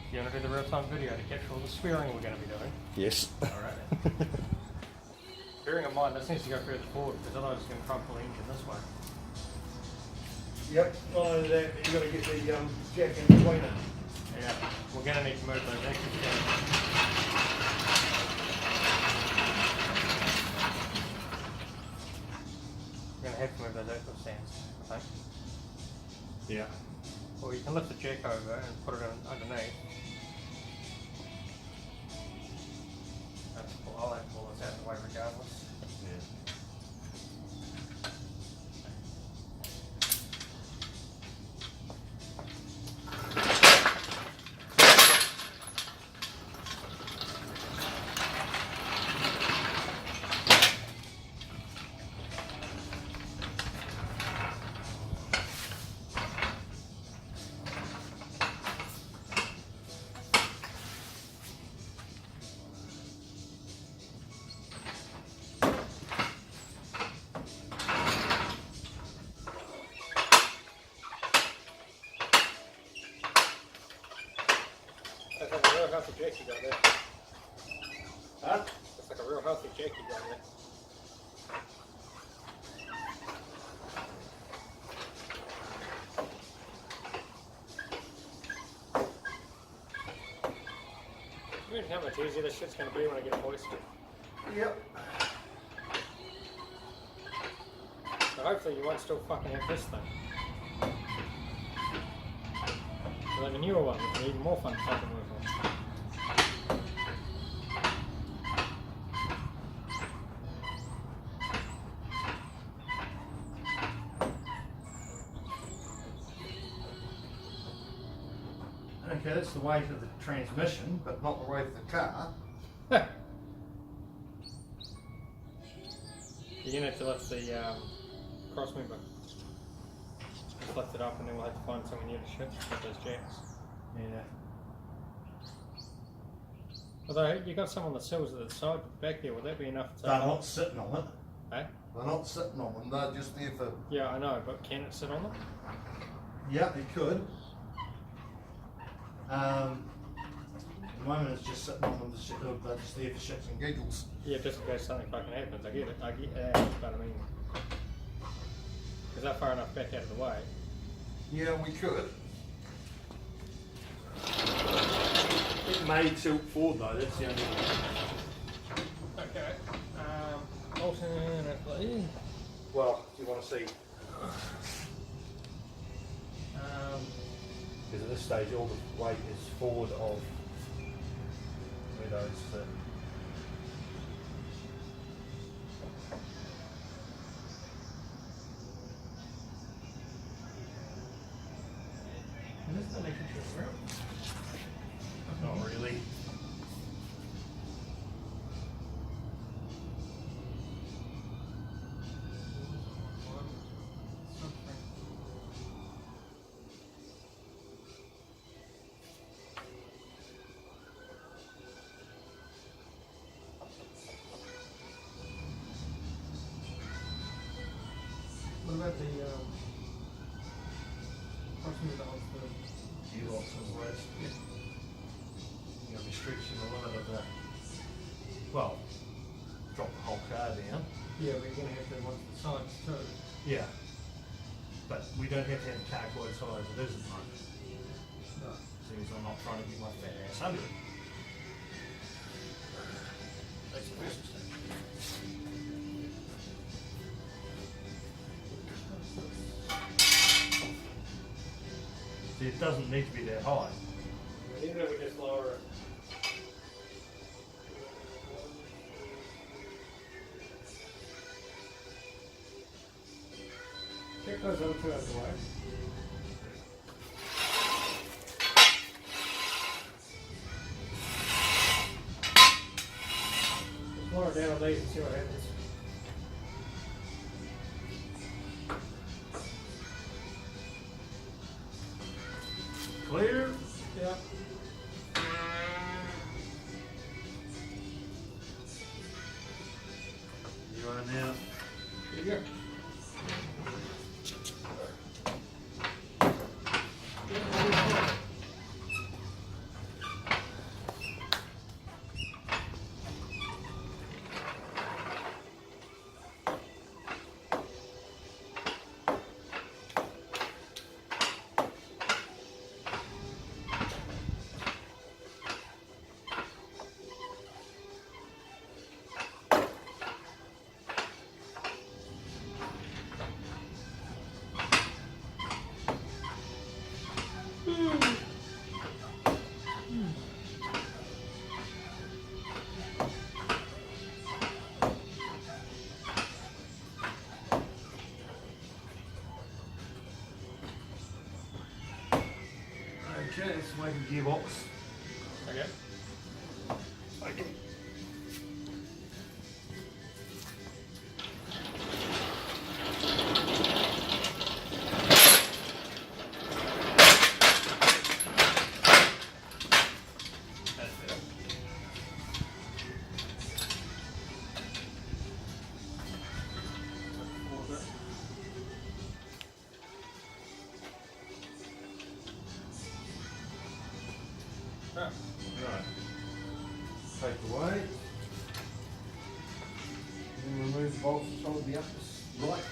Do you want to do the real-time video to capture all the swearing we're going to be doing? Yes. Alright then. Bearing in mind, this needs to go further forward because otherwise it's going to crumple the engine this way. Yep, not only that, you've got to get the jack in between it. Yeah, we're going to need to move those axles down. We're going to have to move those axle stands, I think. Yeah. Or you can lift the jack over and put it underneath. I'll have to pull this out of the way regardless. Yeah. That's like a real healthy jack you got there. Huh? That's like a real healthy jack you got there. Imagine how much easier this shit's going to be when I get hoisted. Yep. So hopefully you won't still fucking have this thing. We'll have a newer one with even more fun fucking move on. Okay, that's the weight of the transmission, but not the weight of the car. You're going to have to lift the cross member. Just lift it up and then we'll have to find somewhere near the ship to put those jacks. Yeah. Although you got some on the sills at the side back there, would that be enough to They're not sitting on it. Eh? They're not sitting on them, they're just there for... Yeah, I know, but can it sit on them? Yeah, it could. At the moment it's just sitting on them, they're just there for shits and giggles. Yeah, just in case something fucking happens. I get it. I get that, but I mean, is that far enough back out of the way? Yeah, we could. It may tilt forward though, that's the only thing. Okay. Alternately. Well, do you want to see? Because at this stage all the weight is forward of where those sit. And isn't that making sure it's not really. What about the proximity of the Gearbox and the rest. Yeah. You're going to be stretching the limit of the, well, drop the whole car down. Yeah, we're going to have to watch the sides too. Yeah. But we don't have to have the car quite as high as it is at the moment. No. Seems I'm not trying to get my fat ass under it. That's the first mistake. See, it doesn't need to be that high. Even if we just lower it. Check those other two out of the way. Just lower it down a lead and see what happens. Clear? Yeah. You are now. There you go. let's make a gearbox. Okay. Okay. That's it. Ah, Right. Take away. And remove the bolts from the right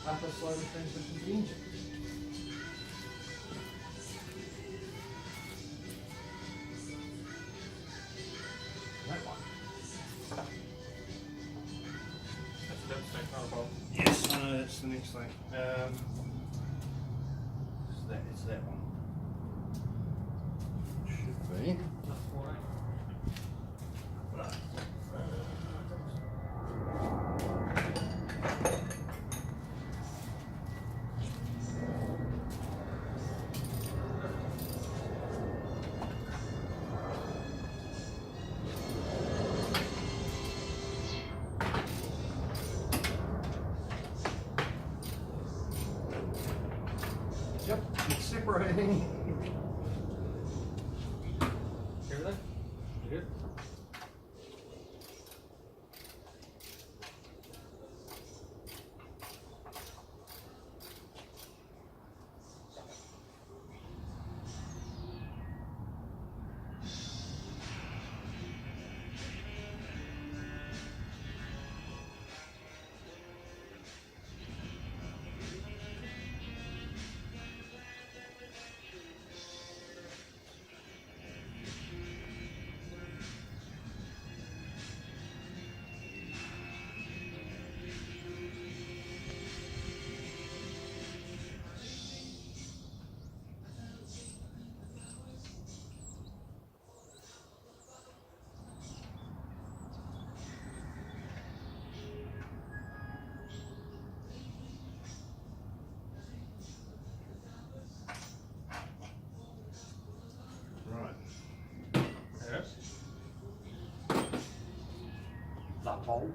upper side of transmission of the engine. That one. that's a dipstick, not a bulb. Yes, I know that's the next thing. It's that one. Should be. That's 4A. Right. Yep, it's separating. Everything? You good? Right. Yes. That bulb.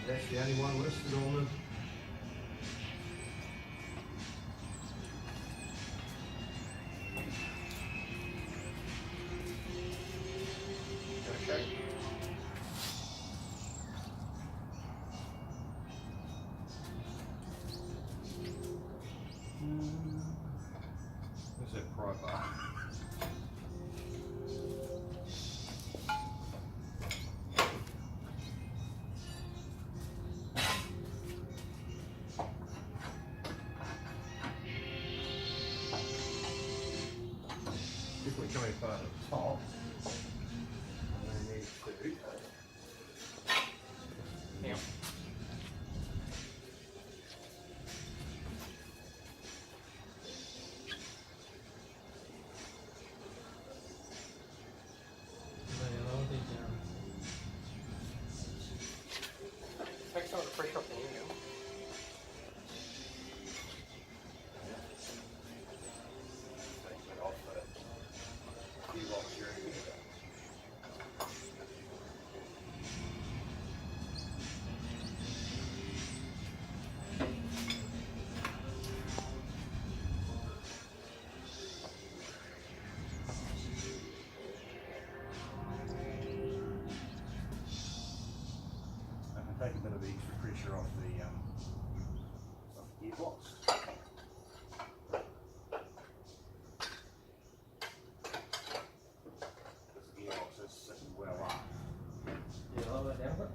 That's the only one listed on the Okay. Where's that pry bar? Definitely coming apart at the top. And then these two. Yeah. Take some of the pressure off the engine. Take it off the gearbox here. I can take a bit of the extra pressure off the gearbox. This gearbox is sitting well up. Yeah, lower that down a bit.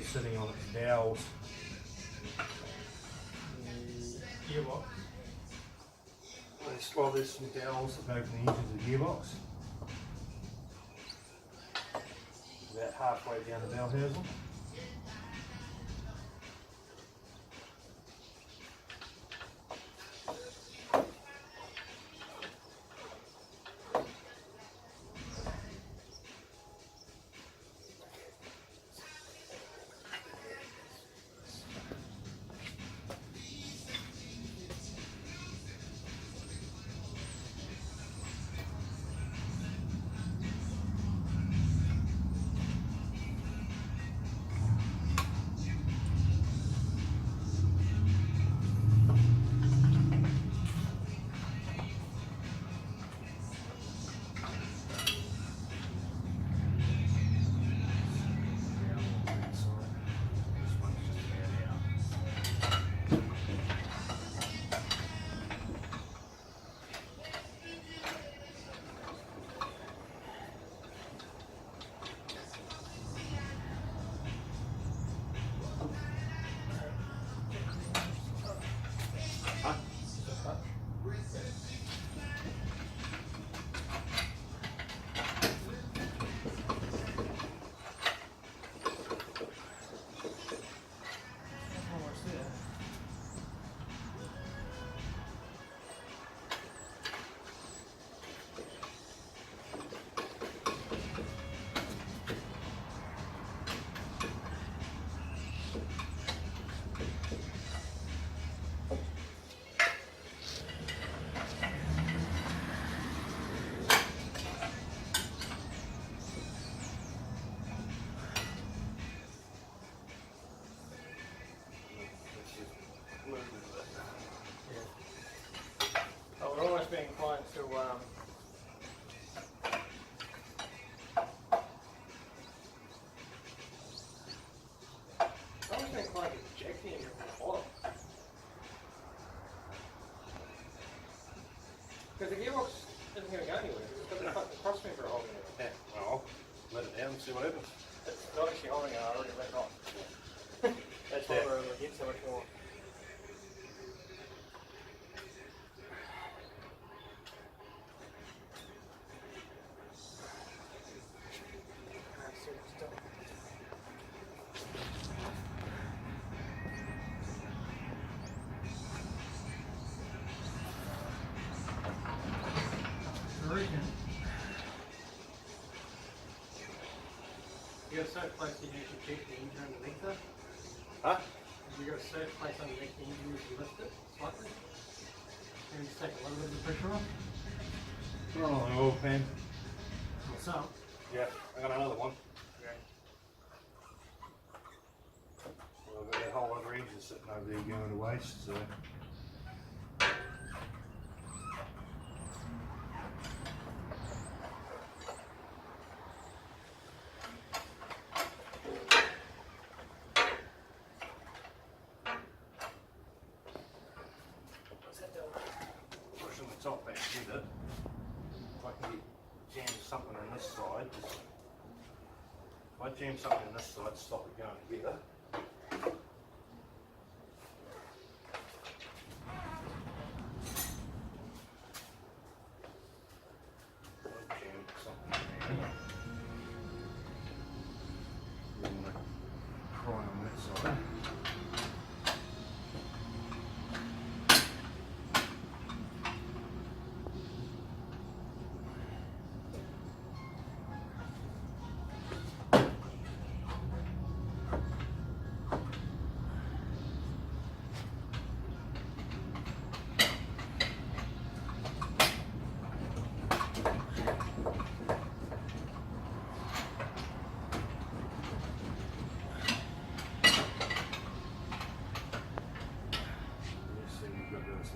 actually sitting on its dowels. The gearbox. There's some dowels that go from the engine to the gearbox. About halfway down the bell housing. Oh, we're almost being inclined to I was inclined to check the engine from the bottom. Because the gearbox isn't going to go anywhere. It's got the fucking cross member holding it. Yeah, well, let it down and see what happens. It's not actually holding it, I already let it off. That's why we're getting so much more. You got a safe place you can keep the engine underneath it? Huh? You got a safe place underneath the engine you can lift it slightly? Maybe just take a little bit of the pressure off? Oh, an oil pan. Or some. Yeah, I got another one. Okay. Well, I've got that whole other engine sitting over there going to waste, so. Pushing the top back with it. If I can get jam something on this side, just, if I jam something on this side, stop it going together. I'll jam something there. You want to pry on that side.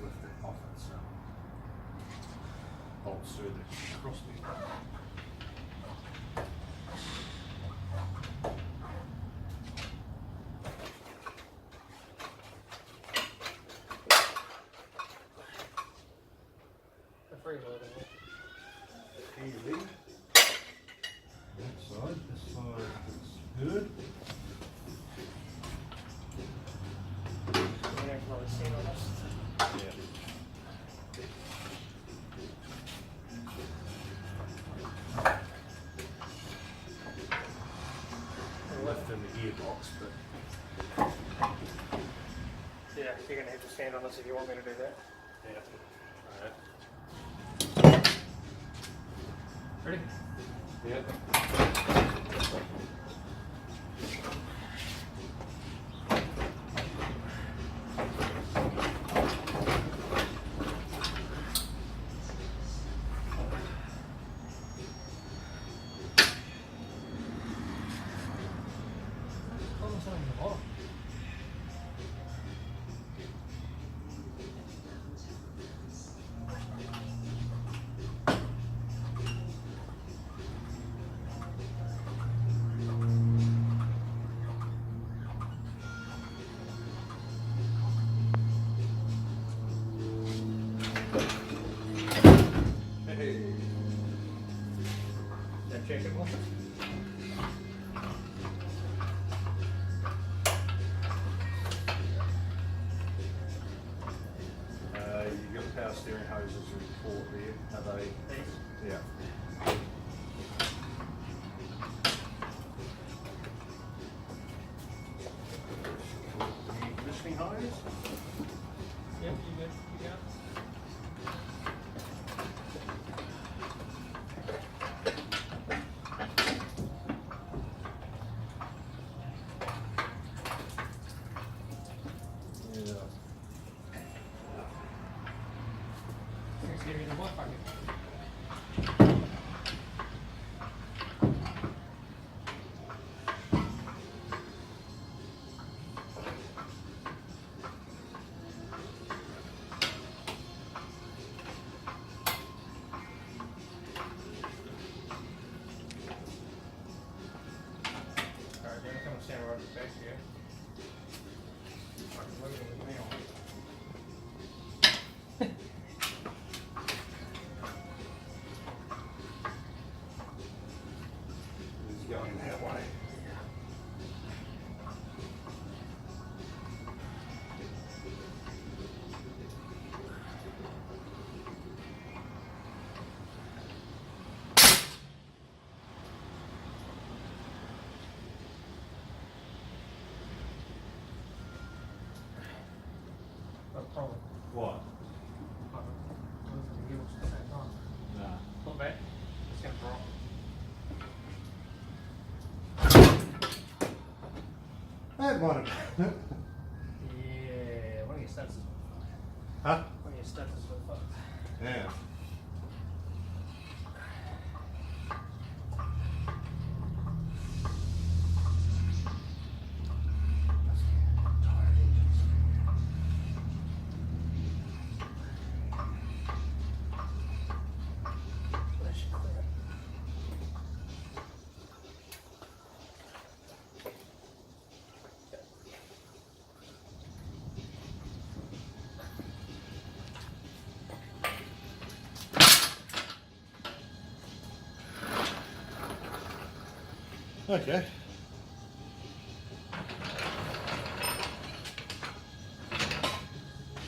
Lift it off it, so bolts through the cross beam. The free loading. Easy. That side, this side looks good. You're gonna have to stand on this if you want me to do that. Yeah. Alright. Ready? Yeah. Hey. Then check it once. You got power steering hoses report there. Are they? These. Yeah. The conditioning hose? Yep, you good? You got it? Yeah. Thanks for giving me the one pocket. Alright, then come and stand right at the back here. Fucking look at it with me on. It's going that way. No problem. What? Both of the wheels at the same time. Nah. Pull back. It's gonna drop. That might have. Yeah, one of your studs is fucked. Huh? One of your studs is fucked. Yeah. Tired engines. That should clear it. Okay.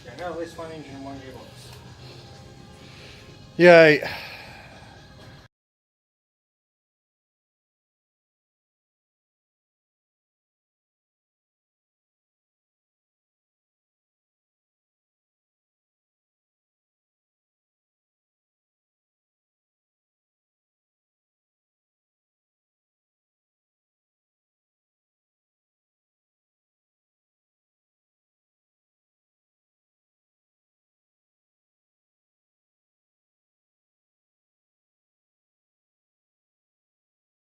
Yeah, I got at least one engine and one gearbox. Yay.